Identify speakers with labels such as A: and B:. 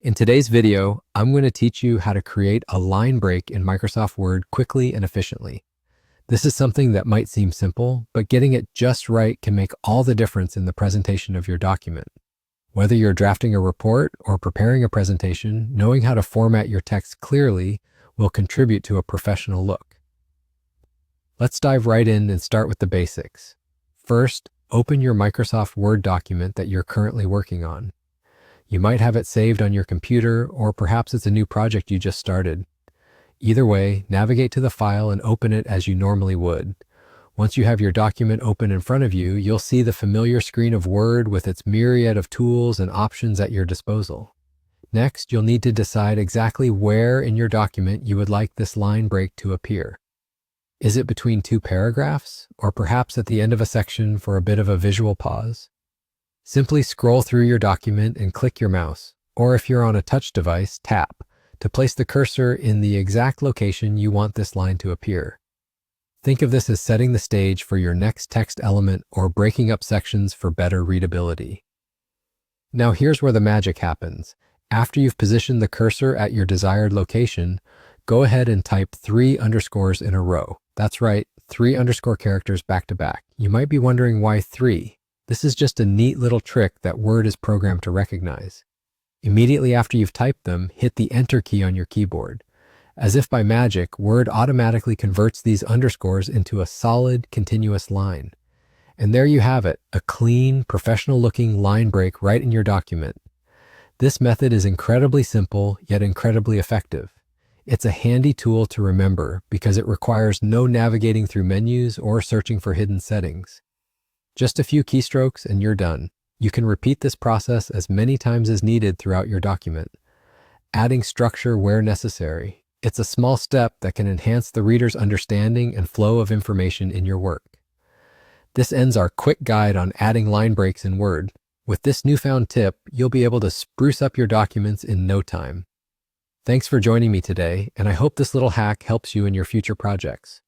A: In today's video, I'm going to teach you how to create a line break in Microsoft Word quickly and efficiently. This is something that might seem simple, but getting it just right can make all the difference in the presentation of your document. Whether you're drafting a report or preparing a presentation, knowing how to format your text clearly will contribute to a professional look. Let's dive right in and start with the basics. First, open your Microsoft Word document that you're currently working on. You might have it saved on your computer, or perhaps it's a new project you just started. Either way, navigate to the file and open it as you normally would. Once you have your document open in front of you, you'll see the familiar screen of Word with its myriad of tools and options at your disposal. Next, you'll need to decide exactly where in your document you would like this line break to appear. Is it between two paragraphs, or perhaps at the end of a section for a bit of a visual pause? Simply scroll through your document and click your mouse, or if you're on a touch device, tap, to place the cursor in the exact location you want this line to appear. Think of this as setting the stage for your next text element or breaking up sections for better readability. Now here's where the magic happens. After you've positioned the cursor at your desired location, go ahead and type 3 underscores in a row. That's right, 3 underscore characters back to back. You might be wondering why 3. This is just a neat little trick that Word is programmed to recognize. Immediately after you've typed them, hit the Enter key on your keyboard. As if by magic, Word automatically converts these underscores into a solid, continuous line. And there you have it, a clean, professional-looking line break right in your document. This method is incredibly simple, yet incredibly effective. It's a handy tool to remember because it requires no navigating through menus or searching for hidden settings. Just a few keystrokes and you're done. You can repeat this process as many times as needed throughout your document, adding structure where necessary. It's a small step that can enhance the reader's understanding and flow of information in your work. This ends our quick guide on adding line breaks in Word. With this newfound tip, you'll be able to spruce up your documents in no time. Thanks for joining me today, and I hope this little hack helps you in your future projects.